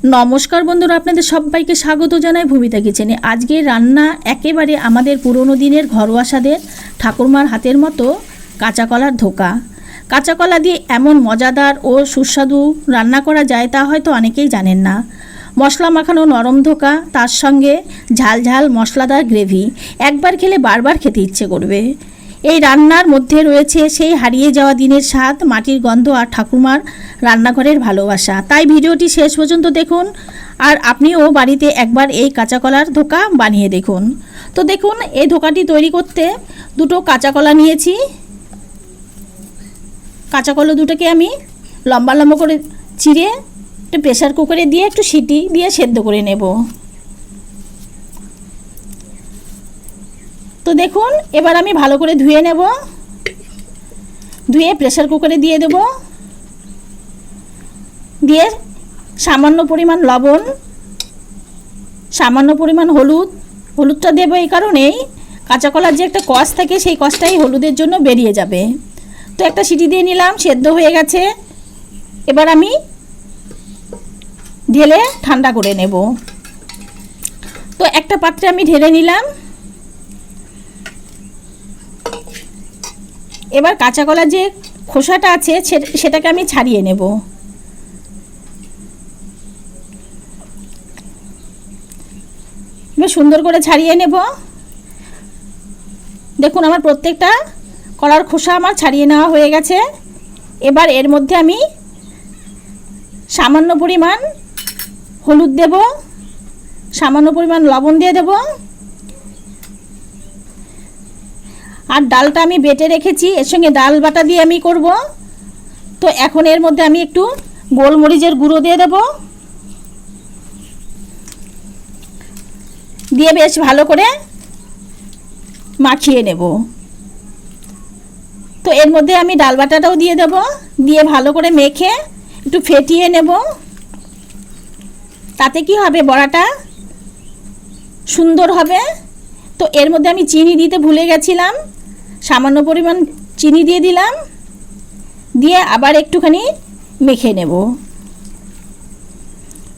নমস্কার বন্ধুরা, আপনাদের সবাইকে স্বাগত জানাই ভূমিতা কিচেনে। আজকে রান্না একেবারে আমাদের পুরনো দিনের ঘরোয়া স্বাদের ঠাকুরমার হাতের মতো কাঁচা কলার ধোকা। কাঁচা কলা দিয়ে এমন মজাদার ও সুস্বাদু রান্না করা যায় তা হয়তো অনেকেই জানেন না। মশলা মাখানো নরম ধোকা, তার সঙ্গে ঝাল ঝাল মশলাদার গ্রেভি, একবার খেলে বারবার খেতে ইচ্ছে করবে। এই রান্নার মধ্যে রয়েছে সেই হারিয়ে যাওয়া দিনের স্বাদ, মাটির গন্ধ আর ঠাকুরমার রান্নাঘরের ভালোবাসা। তাই ভিডিওটি শেষ পর্যন্ত দেখুন আর আপনিও বাড়িতে একবার এই কাঁচা কলার ধোকা বানিয়ে দেখুন। তো দেখুন, এই ধোকাটি তৈরি করতে দুটো কাঁচা কলা নিয়েছি। কাঁচা কলা দুটোকে আমি লম্বা লম্বা করে চিড়ে একটু প্রেসার কুকারে দিয়ে একটু সিটি দিয়ে সেদ্ধ করে নেব। তো দেখুন, এবার আমি ভালো করে ধুয়ে নেব। ধুয়ে প্রেসার কুকারে দিয়ে দেব। দিয়ে সামান্য পরিমাণ লবণ, সামান্য পরিমাণ হলুদটা দেবো এই কারণেই, কাঁচা কলার যে একটা কষ থাকে সেই কষটাই হলুদের জন্য বেরিয়ে যাবে। তো একটা সিটি দিয়ে নিলাম, সেদ্ধ হয়ে গেছে। এবার আমি ঢেলে ঠান্ডা করে নেব। তো একটা পাত্রে আমি ঢেলে নিলাম। এবার কাঁচা কলার যে খোসাটা আছে সেটাকে আমি ছাড়িয়ে নেব। এবার সুন্দর করে ছাড়িয়ে নেব। দেখুন, আমার প্রত্যেকটা কলার খোসা আমার ছাড়িয়ে নেওয়া হয়ে গেছে। এবার এর মধ্যে আমি সামান্য পরিমাণ হলুদ দেব, সামান্য পরিমাণ লবণ দিয়ে দেব। আর ডালটা আমি বেটে রেখেছি, এর সঙ্গে ডাল বাটা দিয়ে আমি করব। তো এখন এর মধ্যে আমি একটু গোলমরিচের গুঁড়ো দিয়ে দেব, দিয়ে বেশ ভালো করে মাখিয়ে নেব। তো এর মধ্যে আমি ডাল বাটাটাও দিয়ে দেব, দিয়ে ভালো করে মেখে একটু ফেটিয়ে নেব। তাতে কি হবে, বড়াটা সুন্দর হবে। তো এর মধ্যে আমি চিনি দিতে ভুলে গেছিলাম, সামান্য পরিমাণ চিনি দিয়ে দিলাম, দিয়ে আবার একটুখানি মেখে নেব।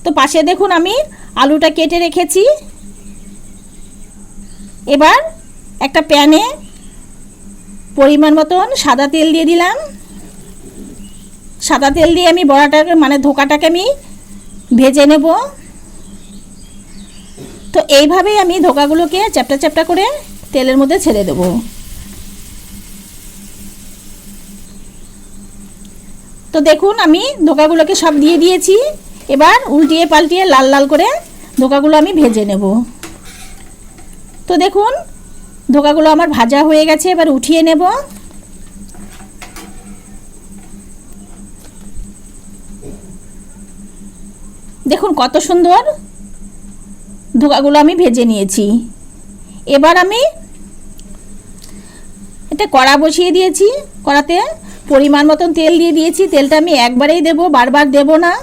তো পাশে দেখুন আমি আলুটা কেটে রেখেছি। এবার একটা প্যানে পরিমাণ মতন সাদা তেল দিয়ে দিলাম। সাদা তেল দিয়ে আমি বড়াটাকে মানে ধোকাটাকে আমি ভেজে নেব। তো এইভাবেই আমি ধোকাগুলোকে চ্যাপটা চ্যাপটা করে তেলের মধ্যে ছেড়ে দেব। তো দেখুন, আমি ধোকাগুলোকে সব দিয়ে দিয়েছি। এবার উল্টিয়ে পাল্টিয়ে লাল লাল করে ধোকাগুলো আমি ভেজে নেব। তো দেখুন, ধোকাগুলো আমার ভাজা হয়ে গেছে। এবার উঠিয়ে নেব। দেখুন কত সুন্দর ধোকাগুলো আমি ভেজে নিয়েছি। এবার আমি এটা কড়া বসিয়ে দিয়েছি। কড়াতে পরিমাণ মতন তেল দিয়ে দিয়েছি। তেলটা আমি একবারেই দেব, বারবার দেব না।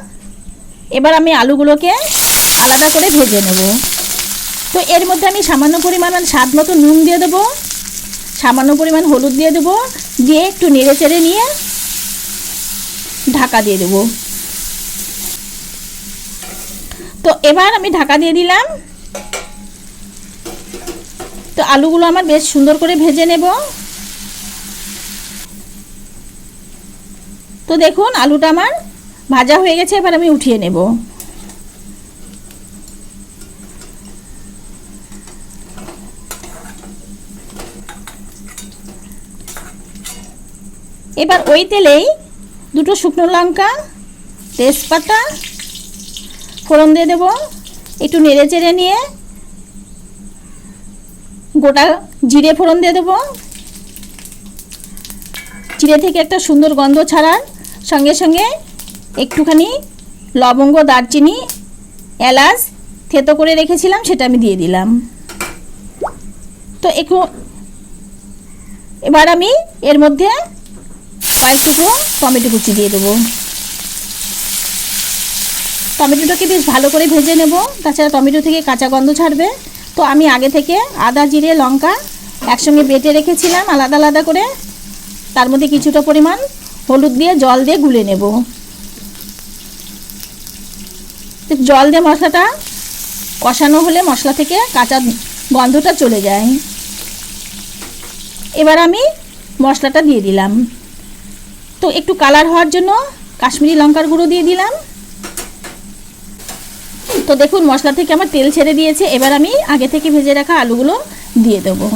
এবার আমি আলুগুলোকে আলাদা করে ভেজে নেব। তো এর মধ্যে আমি সামান্য পরিমাণ স্বাদ মতো নুন দিয়ে দেবো, সামান্য পরিমাণ হলুদ দিয়ে দেবো, দিয়ে একটু নেড়ে চেড়ে নিয়ে ঢাকা দিয়ে দেবো। তো এবার আমি ঢাকা দিয়ে দিলাম। তো আলুগুলো আমার বেশ সুন্দর করে ভেজে নেব। তো দেখুন, আলুটা আমার ভাজা হয়ে গেছে। এবার আমি উঠিয়ে নেব। এবার ওই তেলেই দুটো শুকনো লঙ্কা, তেজপাতা ফোড়ন দিয়ে দেবো। একটু নেড়ে চেড়ে নিয়ে গোটা জিরে ফোড়ন দিয়ে দেবো। জিরে থেকে একটা সুন্দর গন্ধ ছাড়ার সঙ্গে সঙ্গে একটুখানি লবঙ্গ, দারচিনি, এলাচ থেতো করে রেখেছিলাম, সেটা আমি দিয়ে দিলাম। তো এবার আমি এর মধ্যে কয়েকটুকু টমেটো কুচি দিয়ে দেবো। টমেটোটাকে বেশ ভালো করে ভেজে নেব, তাছাড়া টমেটো থেকে কাঁচা গন্ধ ছাড়বে। তো আমি আগে থেকে আদা, জিরে, লঙ্কা একসঙ্গে বেটে রেখেছিলাম আলাদা আলাদা করে। তার মধ্যে কিছুটা পরিমাণ হলুদ দিয়ে জল দিয়ে গুলে নেব। একটু জল দিয়ে মশলাটা কষানো হলে মশলা থেকে কাঁচা গন্ধটা চলে যায়। এবার আমি মশলাটা দিয়ে দিলাম। তো একটু কালার হওয়ার জন্য কাশ্মীরি লঙ্কার গুঁড়ো দিয়ে দিলাম। তো দেখুন মশলা থেকে আমার তেল ছেড়ে দিয়েছে। এবার আমি আগে থেকে ভেজে রাখা আলুগুলো দিয়ে দেবো।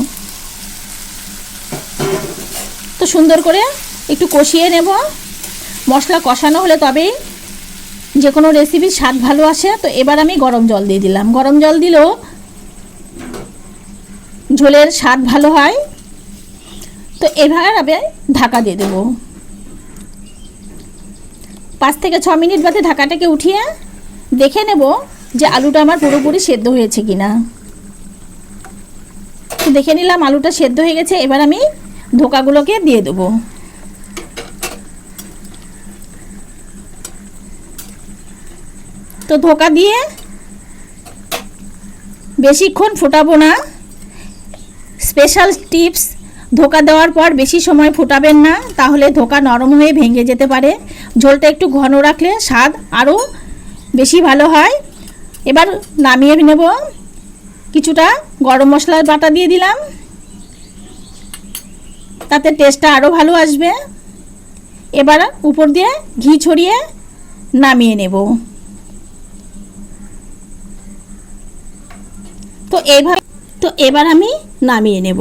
তো সুন্দর করে একটু কষিয়ে নেব। মশলা কষানো হলে তবেই যে কোনো রেসিপির স্বাদ ভালো আসে। তো এবার আমি গরম জল দিয়ে দিলাম। গরম জল দিলেও ঝোলের স্বাদ ভালো হয়। তো এবার আমি ঢাকা দিয়ে দেবো। 5 থেকে 6 মিনিট বাদে ঢাকাটাকে উঠিয়ে দেখে নেব যে আলুটা আমার পুরোপুরি সেদ্ধ হয়েছে কিনা। তো দেখে নিলাম আলুটা সেদ্ধ হয়ে গেছে। এবার আমি ধোকাগুলোকে দিয়ে দেবো। তো ধোকা দিয়ে বেশিক্ষণ ফোটাবো না। স্পেশাল টিপস, ধোকা দেওয়ার পর বেশি সময় ফোটাবেন না, তাহলে ধোকা নরম হয়ে ভেঙে যেতে পারে। ঝোলটা একটু ঘন রাখলে স্বাদ আরও বেশি ভালো হয়। এবার নামিয়ে নেব। কিছুটা গরম মশলার বাটা দিয়ে দিলাম, তাতে টেস্টটা আরও ভালো আসবে। এবার উপর দিয়ে ঘি ছড়িয়ে নামিয়ে নেব। তো এবার আমি নামিয়ে নেব।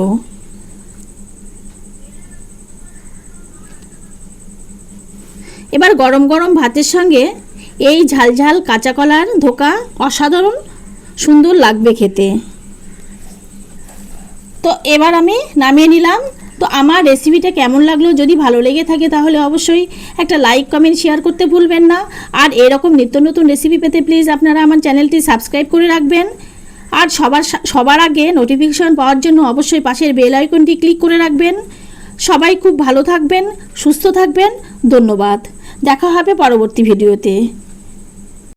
এবার গরম গরম ভাতের সঙ্গে এই ঝালঝাল কাঁচা কলার ধোকা অসাধারণ সুন্দর লাগবে খেতে। তো এবার আমি নামিয়ে নিলাম। তো আমার রেসিপিটা কেমন লাগলো, যদি ভালো লেগে থাকে তাহলে অবশ্যই একটা লাইক কমেন্ট শেয়ার করতে ভুলবেন না। আর এরকম নিত্য নতুন রেসিপি পেতে প্লিজ আপনারা আমার চ্যানেলটি সাবস্ক্রাইব করে রাখবেন। আর সবার আগে নোটিফিকেশন পাওয়ার জন্য অবশ্যই পাশের বেল আইকনটি ক্লিক করে রাখবেন। সবাই খুব ভালো থাকবেন, সুস্থ থাকবেন। ধন্যবাদ। দেখা হবে পরবর্তী ভিডিওতে।